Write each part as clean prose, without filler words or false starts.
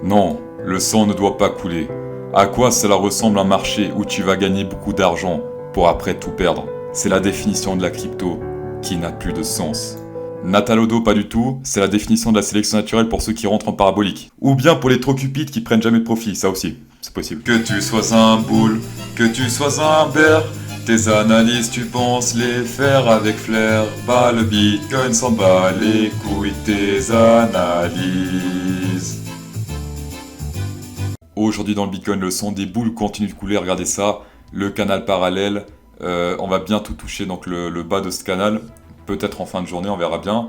Non, le sang ne doit pas couler. À quoi cela ressemble un marché où tu vas gagner beaucoup d'argent pour après tout perdre? C'est la définition de la crypto qui n'a plus de sens. Natalodo, pas du tout, c'est la définition de la sélection naturelle pour ceux qui rentrent en parabolique. Ou bien pour les trop cupides qui prennent jamais de profit, ça aussi, c'est possible. Que tu sois un boule, que tu sois un bear, tes analyses tu penses les faire avec flair. Bah le bitcoin s'en bat les couilles, tes analyses. Aujourd'hui dans le Bitcoin, le son des boules continue de couler, regardez ça, le canal parallèle, on va bientôt toucher donc le bas de ce canal, peut-être en fin de journée, on verra bien.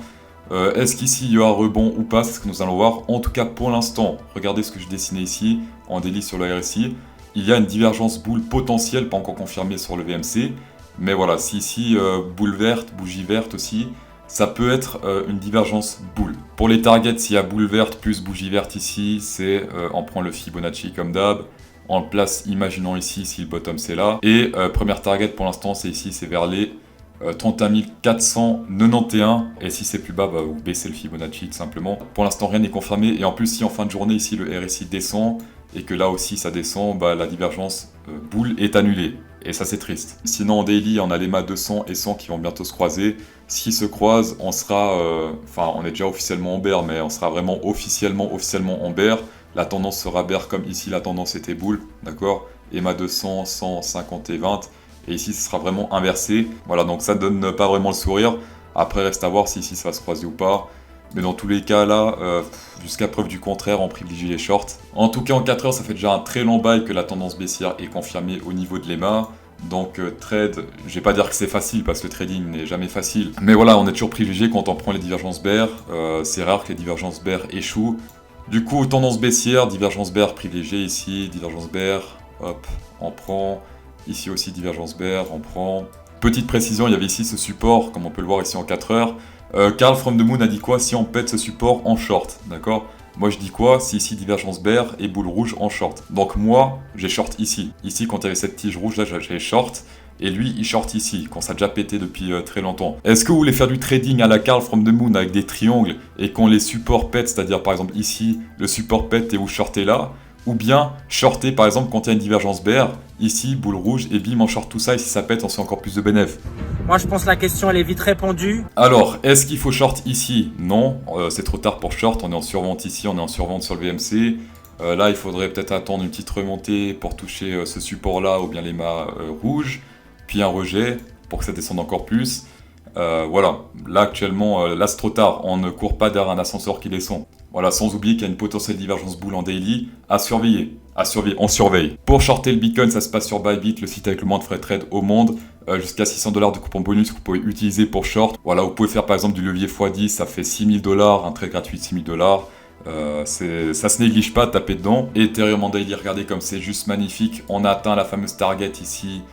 Est-ce qu'ici il y aura rebond ou pas, c'est ce que nous allons voir. En tout cas pour l'instant, regardez ce que je dessinais ici, en délit sur le RSI, il y a une divergence boule potentielle, pas encore confirmée sur le VMC, mais voilà, si ici boule verte, bougie verte aussi, ça peut être une divergence boule. Pour les targets, s'il y a boule verte plus bougie verte ici, c'est on prend le Fibonacci comme d'hab, on le place, imaginons ici si le bottom c'est là, et première target pour l'instant c'est ici, c'est vers les 31 491, et si c'est plus bas, bah, vous baissez le Fibonacci tout simplement. Pour l'instant rien n'est confirmé, et en plus si en fin de journée ici le RSI descend, et que là aussi ça descend, bah, la divergence boule est annulée. Et ça c'est triste. Sinon en daily, on a les mâts 200 et 100 qui vont bientôt se croiser. S'ils se croisent, on sera, enfin on est déjà officiellement en bear, mais on sera vraiment officiellement en bear. La tendance sera bear comme ici la tendance était boule, d'accord? EMA 200, 100, 50 et 20. Et ici ce sera vraiment inversé. Voilà, donc ça donne pas vraiment le sourire. Après reste à voir si ici ça va se croiser ou pas. Mais dans tous les cas là, jusqu'à preuve du contraire, on privilégie les shorts. En tout cas en 4 heures, ça fait déjà un très long bail que la tendance baissière est confirmée au niveau de l'EMA. Donc trade, je vais pas dire que c'est facile parce que le trading n'est jamais facile. Mais voilà, on est toujours privilégié quand on prend les divergences bear. C'est rare que les divergences bear échouent. Du coup, tendance baissière, divergence bear privilégiée ici, divergence bear, hop, on prend. Ici aussi divergence bear, on prend. Petite précision, il y avait ici ce support, comme on peut le voir ici en 4 heures. Carl from the Moon a dit quoi si on pète ce support en short, d'accord? Moi je dis quoi si ici divergence bear et boule rouge en short. Donc moi, j'ai short ici. Ici quand il y avait cette tige rouge là, j'ai short. Et lui, il short ici, quand ça a déjà pété depuis très longtemps. Est-ce que vous voulez faire du trading à la Carl from the Moon avec des triangles et quand les supports pètent, c'est-à-dire par exemple ici, le support pète et vous shortez là? Ou bien shorter par exemple quand il y a une divergence bear, ici boule rouge et bim on short tout ça et si ça pète on fait encore plus de bénéf. Moi je pense que la question elle est vite répondue. Alors est-ce qu'il faut short ici? Non, c'est trop tard pour short, on est en survente ici, on est en survente sur le VMC. Là il faudrait peut-être attendre une petite remontée pour toucher ce support là ou bien les mâts rouges, puis un rejet pour que ça descende encore plus. Voilà, là actuellement, là c'est trop tard, on ne court pas derrière un ascenseur qui descend. Voilà, sans oublier qu'il y a une potentielle divergence boule en daily à surveiller, on surveille. Pour shorter le Bitcoin, ça se passe sur Bybit, le site avec le moins de frais de trade au monde, jusqu'à 600$ de coupon bonus que vous pouvez utiliser pour short. Voilà, vous pouvez faire par exemple du levier x10, ça fait 6000$, un trade gratuit de 6000$. Ça se néglige pas, tapez dedans. Ethereum en daily, regardez comme c'est juste magnifique. On a atteint la fameuse target ici.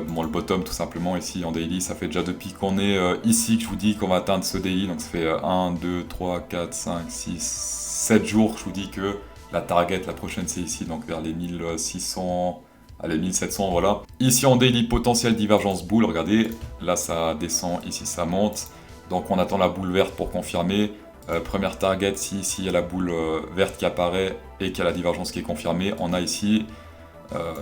Bon, le bottom tout simplement ici en daily, ça fait déjà depuis qu'on est ici que je vous dis qu'on va atteindre ce daily, donc ça fait 1, 2, 3, 4, 5, 6, 7 jours que je vous dis que la target, la prochaine c'est ici, donc vers les 1600, allez 1700, voilà. Ici en daily, potentiel divergence boule, regardez, là ça descend, ici ça monte, donc on attend la boule verte pour confirmer. Première target, si ici il y a la boule verte qui apparaît et qu'il y a la divergence qui est confirmée, on a ici,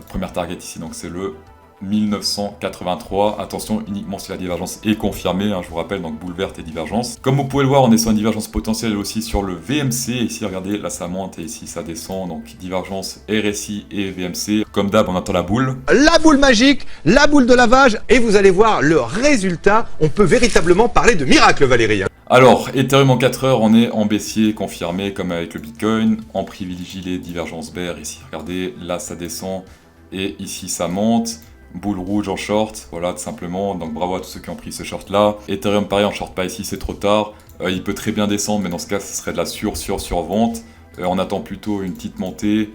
première target ici, donc c'est le 1983, attention uniquement si la divergence est confirmée, hein, je vous rappelle, donc boule verte et divergence. Comme vous pouvez le voir, on est sur une divergence potentielle aussi sur le VMC, ici regardez, là ça monte et ici ça descend, donc divergence RSI et VMC. Comme d'hab, on attend la boule. La boule magique, la boule de lavage, et vous allez voir le résultat, on peut véritablement parler de miracle Valérie. Alors, Ethereum en 4 heures, on est en baissier confirmé comme avec le Bitcoin, on privilégie les divergences bear, ici regardez, là ça descend et ici ça monte. Boule rouge en short, voilà tout simplement, donc bravo à tous ceux qui ont pris ce short là. Ethereum pareil, on short pas ici, c'est trop tard, il peut très bien descendre, mais dans ce cas ce serait de la survente. On attend plutôt une petite montée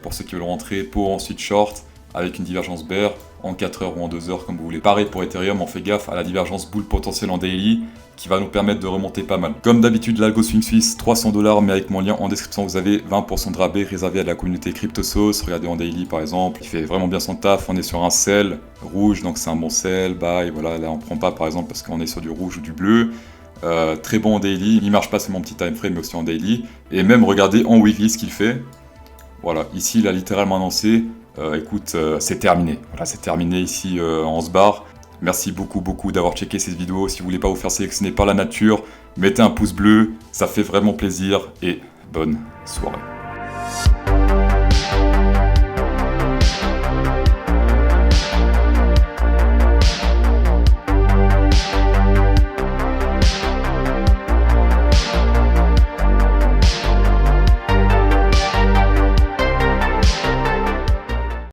pour ceux qui veulent rentrer pour ensuite short avec une divergence bear en 4 heures ou en 2 heures comme vous voulez. Pareil pour Ethereum, on fait gaffe à la divergence boule potentielle en daily qui va nous permettre de remonter pas mal. Comme d'habitude, l'algo swing suisse, 300$, mais avec mon lien en description, vous avez 20% de rabais réservé à la communauté CryptoSauce. Regardez en daily par exemple, il fait vraiment bien son taf. On est sur un sell rouge, donc c'est un bon sell, buy. Voilà, là on prend pas par exemple parce qu'on est sur du rouge ou du bleu. Très bon en daily, il marche pas seulement en petit time frame mais aussi en daily. Et même regardez en weekly ce qu'il fait. Voilà, ici il a littéralement annoncé, écoute, c'est terminé. Voilà, c'est terminé ici, on se barre. Merci beaucoup d'avoir checké cette vidéo. Si vous voulez pas vous faire sélectionner par la nature, mettez un pouce bleu, ça fait vraiment plaisir et bonne soirée.